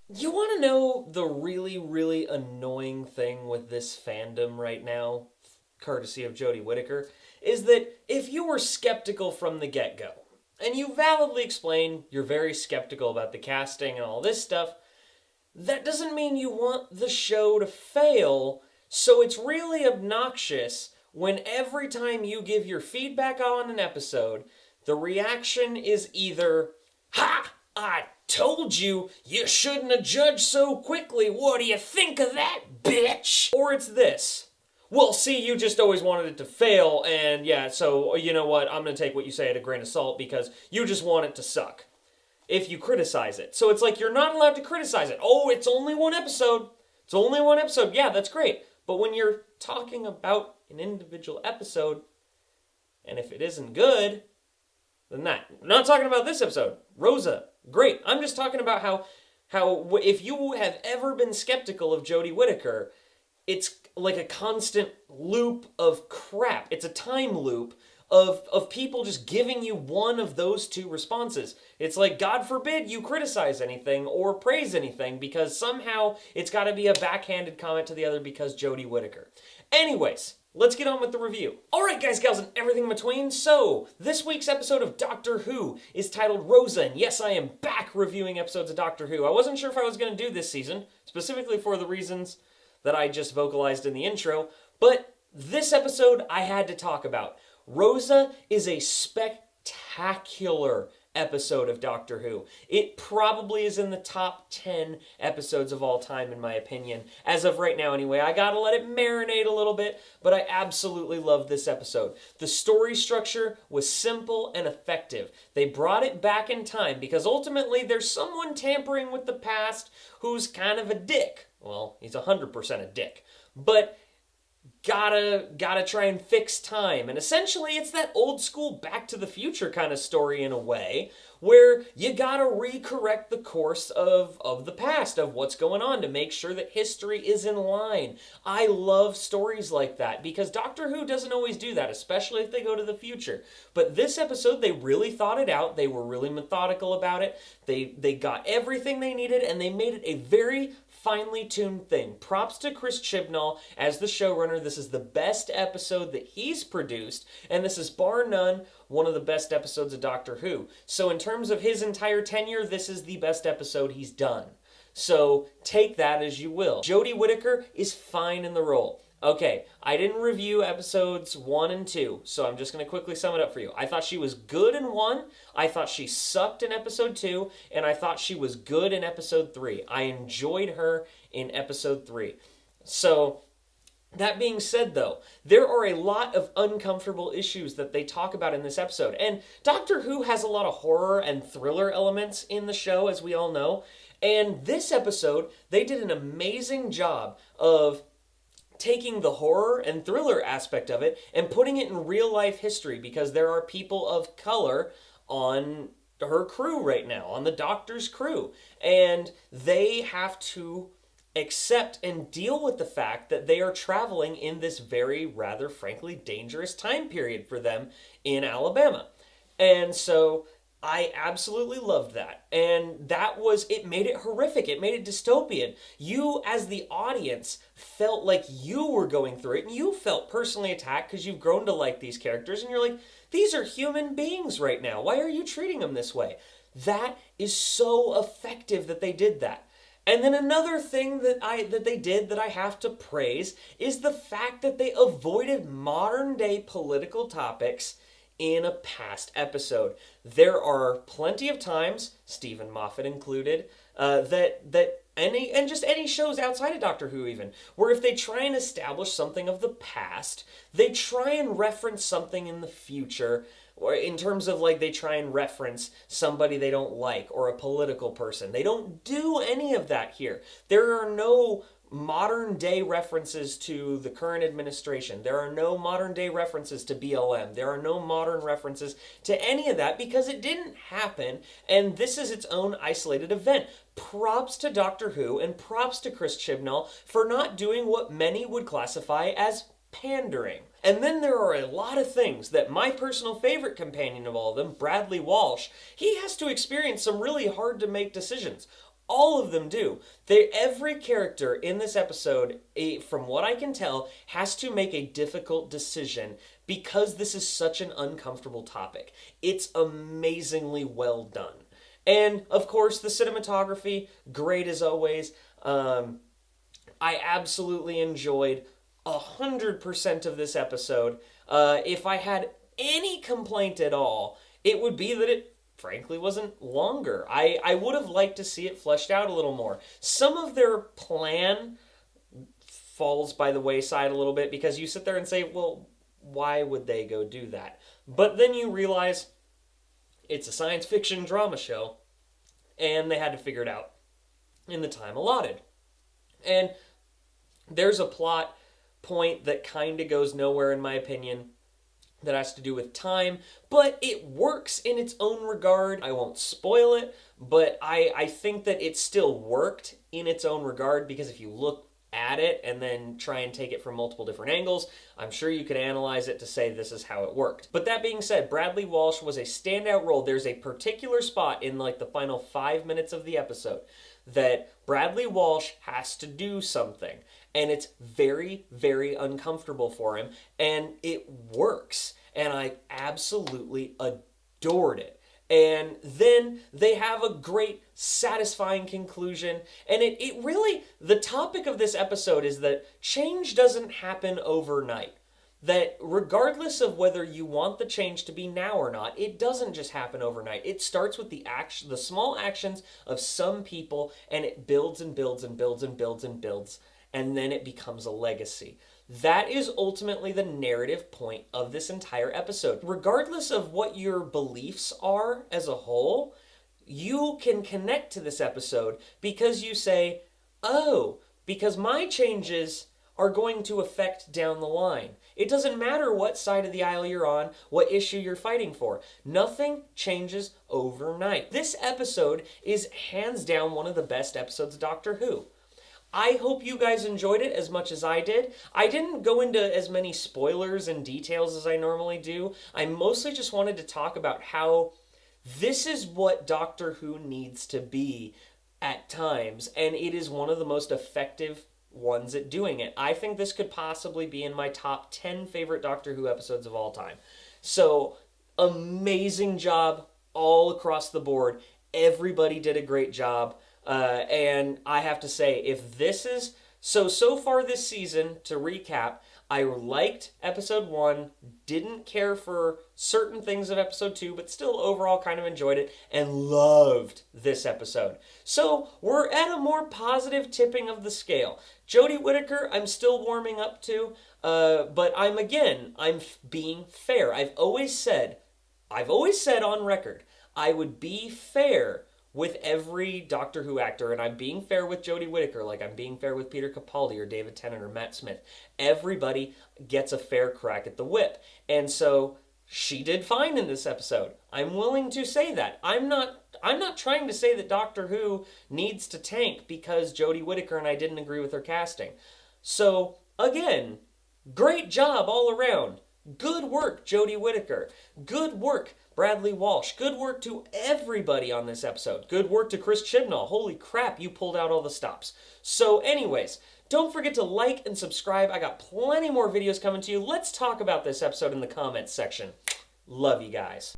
You want to know the really, really annoying thing with this fandom right now, courtesy of Jodie Whittaker, is that if you were skeptical from the get go, and you validly explain you're very skeptical about the casting and all this stuff, that doesn't mean you want the show to fail. So it's really obnoxious when every time you give your feedback on an episode, the reaction is either, "Ha! I told you you shouldn't have judged so quickly. What do you think of that, bitch?" Or it's this. "Well, see, you just always wanted it to fail, and yeah, so you know what? I'm going to take what you say at a grain of salt because you just want it to suck if you criticize it." So it's like you're not allowed to criticize it. "Oh, it's only one episode. It's only one episode." Yeah, that's great. But when you're talking about an individual episode, and if it isn't good, then that. I'm not talking about this episode. Rosa, great. I'm just talking about how if you have ever been skeptical of Jodie Whittaker, it's like a constant loop of crap. It's a time loop of people just giving you one of those two responses. It's like, God forbid you criticize anything or praise anything because somehow it's got to be a backhanded comment to the other because Jodie Whittaker. Anyways, let's get on with the review. Alright guys, gals, and everything in between. So, this week's episode of Doctor Who is titled Rosa, and yes, I am back reviewing episodes of Doctor Who. I wasn't sure if I was going to do this season, specifically for the reasons that I just vocalized in the intro, but this episode I had to talk about. Rosa is a spectacular episode of Doctor Who. It probably is in the top 10 episodes of all time, in my opinion. As of right now, anyway. I gotta let it marinate a little bit, but I absolutely love this episode. The story structure was simple and effective. They brought it back in time because ultimately there's someone tampering with the past who's kind of a dick. Well, he's 100% a dick. But gotta try and fix time. And essentially it's that old school Back to the Future kind of story in a way, where you gotta recorrect the course of the past, of what's going on, to make sure that history is in line. I love stories like that because Doctor Who doesn't always do that, especially if they go to the future. But this episode, they really thought it out. They were really methodical about it. They got everything they needed, and they made it a very finely tuned thing. Props to Chris Chibnall as the showrunner. This is the best episode that he's produced, and this is bar none one of the best episodes of Doctor Who. So in terms of his entire tenure, this is the best episode he's done. So take that as you will. Jodie Whittaker is fine in the role. Okay, I didn't review episodes 1 and 2, so I'm just going to quickly sum it up for you. I thought she was good in 1, I thought she sucked in episode 2, and I thought she was good in episode 3. I enjoyed her in episode 3. So, that being said, though, there are a lot of uncomfortable issues that they talk about in this episode. And Doctor Who has a lot of horror and thriller elements in the show, as we all know. And this episode, they did an amazing job of taking the horror and thriller aspect of it and putting it in real life history, because there are people of color on her crew right now, on the Doctor's crew. And they have to accept and deal with the fact that they are traveling in this very, rather frankly, dangerous time period for them in Alabama. And so I absolutely loved that. And it made it horrific. It made it dystopian. You, as the audience, felt like you were going through it, and you felt personally attacked because you've grown to like these characters, and you're like, these are human beings right now. Why are you treating them this way? That is so effective that they did that. And then another thing that they did that I have to praise is the fact that they avoided modern day political topics in a past episode. There are plenty of times, Stephen Moffat included, that any shows outside of Doctor Who even, where if they try and establish something of the past, they try and reference something in the future, or in terms of like they try and reference somebody they don't like or a political person. They don't do any of that here. There are no modern day references to the current administration. There are no modern day references to BLM. There are no modern references to any of that because it didn't happen, and this is its own isolated event. Props to Doctor Who and props to Chris Chibnall for not doing what many would classify as pandering. And then there are a lot of things that my personal favorite companion of all of them, Bradley Walsh, he has to experience some really hard to make decisions. All of them do. Every character in this episode, from what I can tell, has to make a difficult decision because this is such an uncomfortable topic. It's amazingly well done. And, of course, the cinematography, great as always. I absolutely enjoyed 100% of this episode. If I had any complaint at all, it would be that it frankly wasn't longer. I would have liked to see it fleshed out a little more. Some of their plan falls by the wayside a little bit because you sit there and say, well, why would they go do that? But then you realize it's a science fiction drama show and they had to figure it out in the time allotted. And there's a plot point that kind of goes nowhere in my opinion that has to do with time, but it works in its own regard. I won't spoil it, but I think that it still worked in its own regard because if you look at it and then try and take it from multiple different angles, I'm sure you could analyze it to say this is how it worked. But that being said, Bradley Walsh was a standout role. There's a particular spot in like the final 5 minutes of the episode that Bradley Walsh has to do something. And it's very, very uncomfortable for him. And it works. And I absolutely adored it. And then they have a great, satisfying conclusion. And it really, the topic of this episode is that change doesn't happen overnight. That regardless of whether you want the change to be now or not, it doesn't just happen overnight. It starts with the small actions of some people, and it builds and builds and builds and builds and builds, and then it becomes a legacy. That is ultimately the narrative point of this entire episode. Regardless of what your beliefs are as a whole, you can connect to this episode because you say, oh, because my changes are going to affect down the line. It doesn't matter what side of the aisle you're on, what issue you're fighting for. Nothing changes overnight. This episode is hands down one of the best episodes of Doctor Who. I hope you guys enjoyed it as much as I did. I didn't go into as many spoilers and details as I normally do. I mostly just wanted to talk about how this is what Doctor Who needs to be at times, and it is one of the most effective ones at doing it. I think this could possibly be in my top 10 favorite Doctor Who episodes of all time. So, amazing job all across the board. Everybody did a great job. And I have to say, if this is... So far this season, to recap, I liked episode 1, didn't care for certain things of episode 2, but still overall kind of enjoyed it, and loved this episode. So we're at a more positive tipping of the scale. Jodie Whittaker, I'm still warming up to, but I'm being fair. I've always said on record, I would be fair with every Doctor Who actor, and I'm being fair with Jodie Whittaker, like I'm being fair with Peter Capaldi or David Tennant or Matt Smith. Everybody gets a fair crack at the whip. And so she did fine in this episode. I'm willing to say that. I'm not trying to say that Doctor Who needs to tank because Jodie Whittaker and I didn't agree with her casting. So, again, great job all around. Good work, Jodie Whittaker. Good work, Bradley Walsh. Good work to everybody on this episode. Good work to Chris Chibnall. Holy crap, you pulled out all the stops. So anyways, don't forget to like and subscribe. I got plenty more videos coming to you. Let's talk about this episode in the comments section. Love you guys.